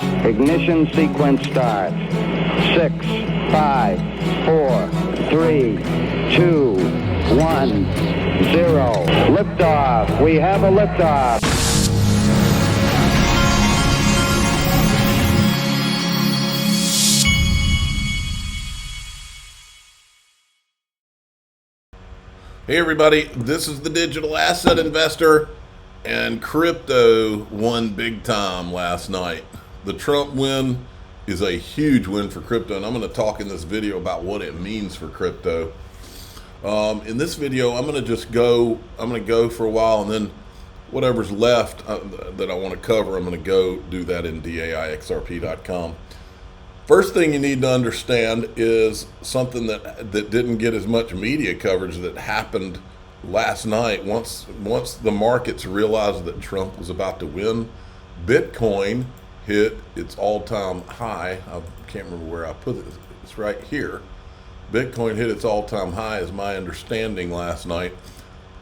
Ignition sequence start. 6, 5, 4, 3, 2, 1, 0. Liftoff. We have a liftoff. Hey everybody, this is the Digital Asset Investor, and crypto won big time last night. The Trump win is a huge win for crypto, and I'm going to talk in this video about what it means for crypto. In this video, I'm going to go for a while, and then whatever's left that I want to cover, I'm going to go do that in daixrp.com. First thing you need to understand is something that didn't get as much media coverage that happened last night. Once the markets realized that Trump was about to win, Bitcoin hit its all-time high. I can't remember where I put it. It's right here. Bitcoin hit its all-time high, is my understanding, last night.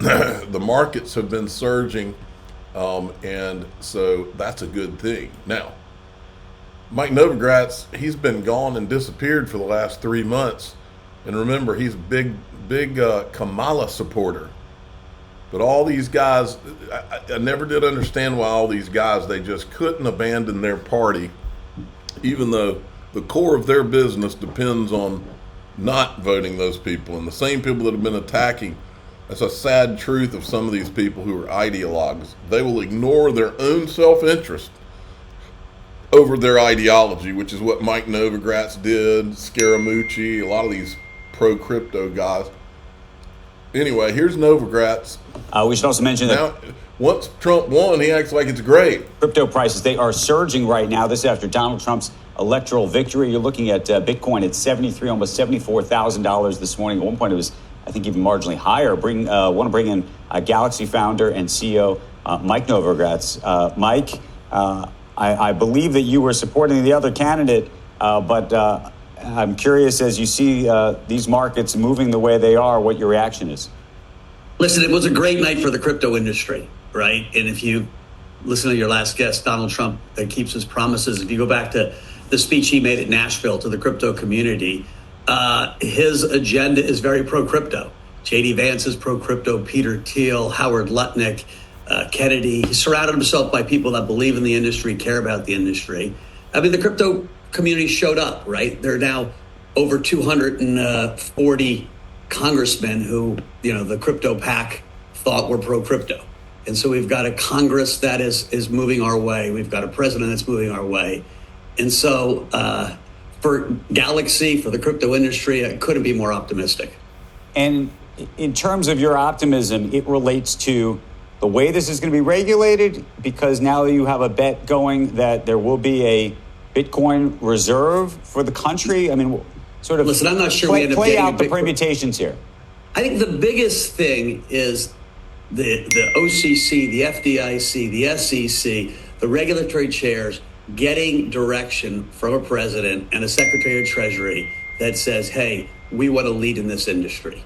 The markets have been surging, and so that's a good thing. Now, Mike Novogratz, he's been gone and disappeared for the last 3 months. And remember, he's a big Kamala supporter. But all these guys, I never did understand why all these guys, they just couldn't abandon their party, even though the core of their business depends on not voting those people. And the same people that have been attacking, that's a sad truth of some of these people who are ideologues. They will ignore their own self-interest over their ideology, which is what Mike Novogratz did, Scaramucci, a lot of these pro-crypto guys. Anyway, here's Novogratz. We should also mention that once Trump won, he acts like it's great. Crypto prices, they are surging right now. This is after Donald Trump's electoral victory. You're looking at Bitcoin at $73,000, almost $74,000 this morning. At one point, it was, I think, even marginally higher. Want to bring in Galaxy founder and CEO Mike Novogratz. Mike, I believe that you were supporting the other candidate, but I'm curious, as you see these markets moving the way they are, what your reaction is. Listen, it was a great night for the crypto industry, right? And if you listen to your last guest, Donald Trump, that keeps his promises. If you go back to the speech he made at Nashville to the crypto community, his agenda is very pro-crypto. J.D. Vance is pro-crypto, Peter Thiel, Howard Lutnick, Kennedy. He surrounded himself by people that believe in the industry, care about the industry. I mean, the crypto community showed up, right? There are now over 240 congressmen who, the crypto pack thought were pro-crypto. And so we've got a Congress that is moving our way. We've got a president that's moving our way. And so for Galaxy, for the crypto industry, I couldn't be more optimistic. And in terms of your optimism, it relates to the way this is going to be regulated, because now you have a bet going that there will be a Bitcoin reserve for the country. I mean, sort of listen, I'm not sure play out the permutations here. I think the biggest thing is the OCC, the FDIC, the SEC, the regulatory chairs getting direction from a president and a secretary of Treasury that says, hey, we want to lead in this industry.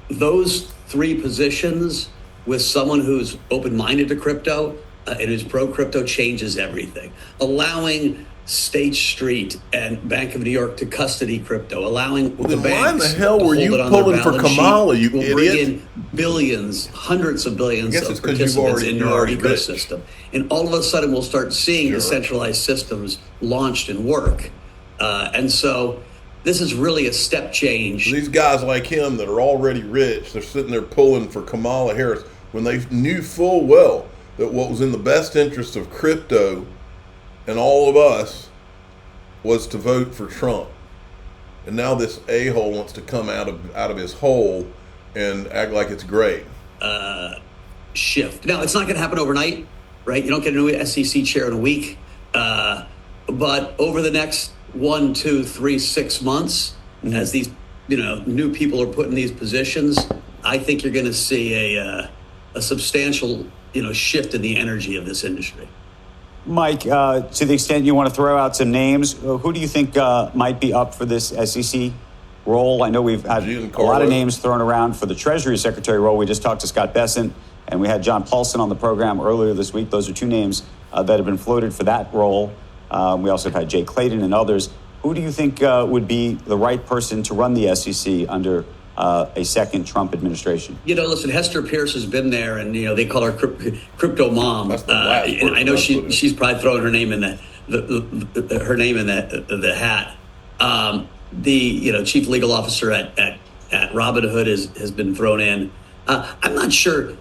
Those three positions with someone who's open-minded to crypto and who's pro-crypto changes everything. Allowing State Street and Bank of New York to custody crypto, allowing the banks why in the hell were you pulling for Kamala, you idiot? Bring in billions, hundreds of billions of participants into our ecosystem. And all of a sudden we'll start seeing the centralized systems launched and work. And so this is really a step change. These guys like him that are already rich, they're sitting there pulling for Kamala Harris when they knew full well that what was in the best interest of crypto and all of us was to vote for Trump. And now this a-hole wants to come out of his hole and act like it's great. Shift. Now, it's not going to happen overnight, right? You don't get a new SEC chair in a week. But over the next 1, 2, 3, 6 months, as these new people are put in these positions, I think you're going to see a substantial shift in the energy of this industry. Mike, to the extent you want to throw out some names, who do you think might be up for this SEC role? I know we've had a lot of names thrown around for the Treasury Secretary role. We just talked to Scott Bessent, and we had John Paulson on the program earlier this week. Those are two names that have been floated for that role. We also have had Jay Clayton and others. Who do you think would be the right person to run the SEC under a second Trump administration? Listen, Hester Pierce has been there, and they call her crypto mom. And I know she's probably throwing her name in the hat. The chief legal officer at Robinhood has been thrown in. I'm not sure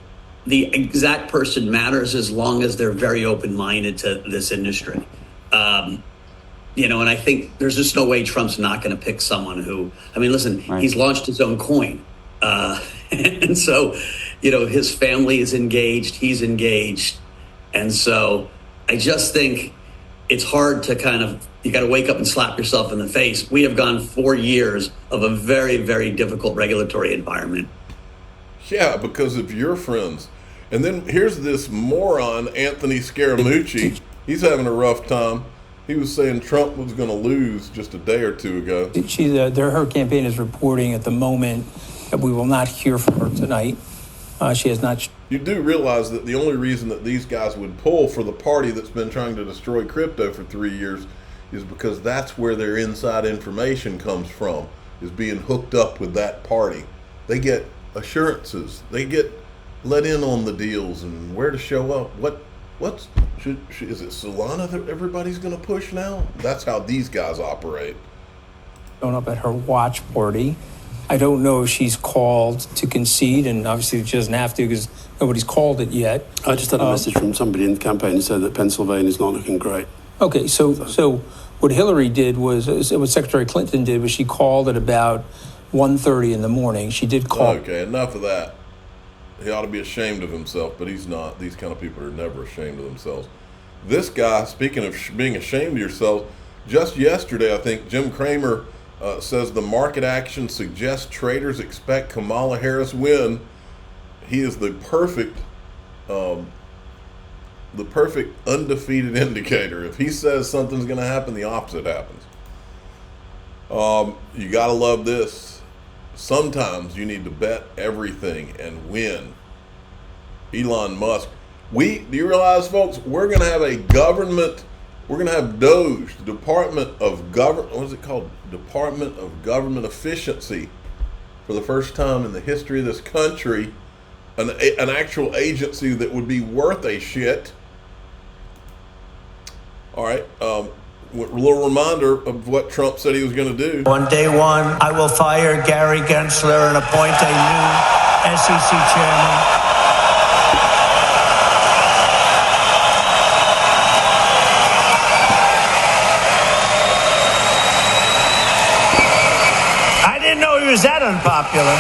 the exact person matters as long as they're very open-minded to this industry. And I think there's just no way Trump's not going to pick someone who, listen, right. He's launched his own coin. And so, his family is engaged, he's engaged. And so I just think it's hard to you got to wake up and slap yourself in the face. We have gone 4 years of a very, very difficult regulatory environment. Yeah, because of your friends. And then here's this moron, Anthony Scaramucci. He's having a rough time. He was saying Trump was going to lose just a day or two ago. Her campaign is reporting at the moment that we will not hear from her tonight. She has not. You do realize that the only reason that these guys would pull for the party that's been trying to destroy crypto for 3 years is because that's where their inside information comes from, is being hooked up with that party. They get assurances. They get let in on the deals and where to show up. Is it Solana that everybody's going to push now? That's how these guys operate. Showing up at her watch party. I don't know if she's called to concede, and obviously she doesn't have to because nobody's called it yet. I just had a message from somebody in the campaign who said that Pennsylvania is not looking great. Okay, so what Hillary did was, what Secretary Clinton did was she called at about 1:30 in the morning. She did call. Okay, enough of that. He ought to be ashamed of himself, but he's not. These kind of people are never ashamed of themselves. This guy, speaking of being ashamed of yourself, just yesterday, I think Jim Cramer says the market action suggests traders expect Kamala Harris win. He is the perfect undefeated indicator. If he says something's going to happen, the opposite happens. You got to love this. Sometimes you need to bet everything and win. Elon Musk. Do you realize, folks, we're going to have a government, we're going to have DOGE, the Department of Government, what is it called? Department of Government Efficiency, for the first time in the history of this country, an actual agency that would be worth a shit. All right. A little reminder of what Trump said he was going to do. On day one, I will fire Gary Gensler and appoint a new SEC chairman. I didn't know he was that unpopular.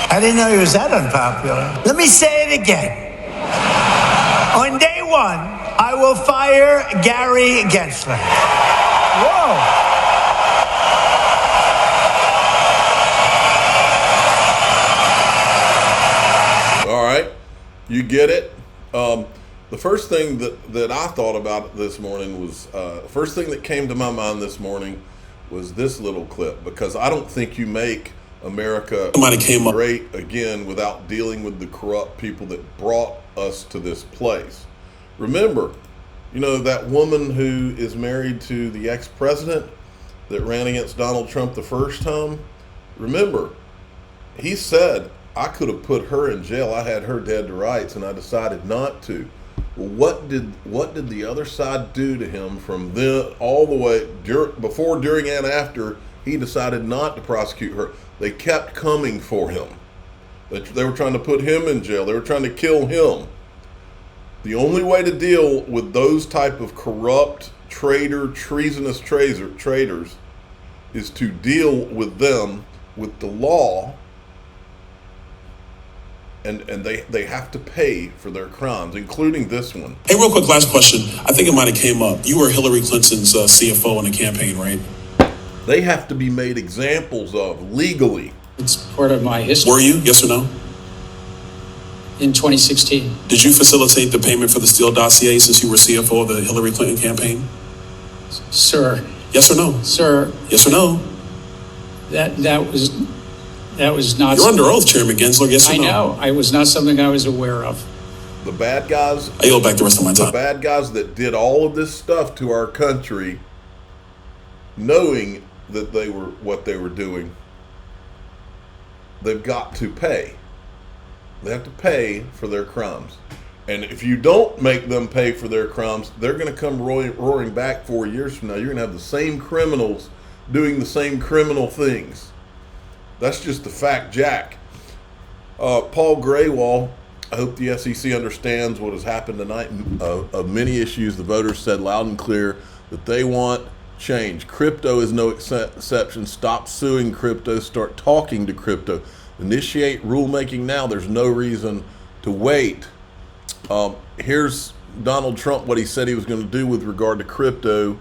I didn't know he was that unpopular. Let me say it again. On day one, I will fire Gary Gensler. Whoa. All right. You get it? The first thing that I thought about this morning was, first thing that came to my mind this morning was this little clip, because I don't think you make America great again without dealing with the corrupt people that brought us to this place. Remember, that woman who is married to the ex-president that ran against Donald Trump the first time? Remember, he said, I could have put her in jail. I had her dead to rights, and I decided not to. Well, what did the other side do to him from then all the way, before, during, and after he decided not to prosecute her? They kept coming for him. They were trying to put him in jail. They were trying to kill him. The only way to deal with those type of corrupt, treasonous traders is to deal with them with the law, and they have to pay for their crimes, including this one. Hey, real quick, last question. I think it might have came up. You were Hillary Clinton's CFO in the campaign, right? They have to be made examples of legally. It's part of my history. Were you? Yes or no? In 2016. Did you facilitate the payment for the Steele dossier since you were CFO of the Hillary Clinton campaign? Sir. Yes or no? Sir. Yes or no? That was not. You're under oath, Chairman Gensler. Yes or I no? know. It was not something I was aware of. The bad guys. I yield back the rest of my The time. bad guys that did all of this stuff to our country, knowing that they were what they were doing, they've got to pay. They have to pay for their crimes. And if you don't make them pay for their crimes, they're going to come roaring back 4 years from now. You're going to have the same criminals doing the same criminal things. That's just the fact, Jack. Paul Graywall, I hope the SEC understands what has happened tonight. Of many issues, the voters said loud and clear that they want change. Crypto is no exception. Stop suing crypto. Start talking to crypto. Initiate rulemaking now. There's no reason to wait. Here's Donald Trump, what he said he was going to do with regard to crypto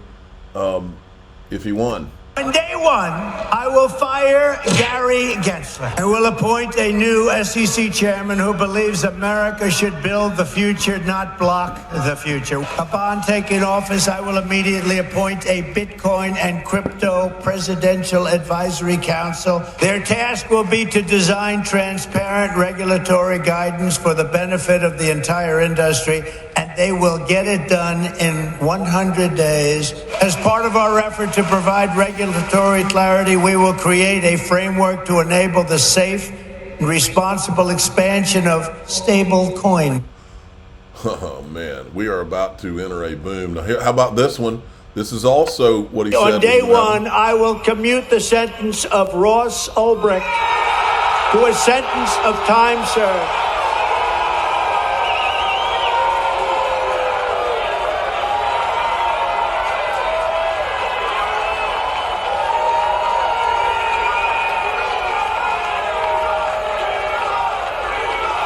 if he won. On day one, I will fire Gary Gensler. I will appoint a new SEC chairman who believes America should build the future, not block the future. Upon taking office, I will immediately appoint a Bitcoin and crypto presidential advisory council. Their task will be to design transparent regulatory guidance for the benefit of the entire industry, and they will get it done in 100 days. As part of our effort to provide regulatory clarity, we will create a framework to enable the safe and responsible expansion of stable coin. Oh, man, we are about to enter a boom. Now, how about this one? This is also what he said. On day one, I will commute the sentence of Ross Ulbricht to a sentence of time served.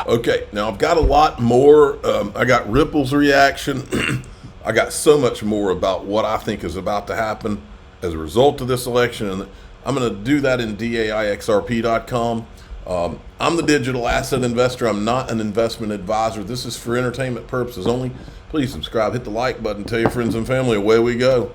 Okay, now I've got a lot more. I got Ripple's reaction. I got so much more about what I think is about to happen as a result of this election, and I'm going to do that in DAIXRP.com. I'm the digital asset investor. I'm not an investment advisor. This is for entertainment purposes only. Please subscribe, hit the like button, tell your friends and family. Away we go.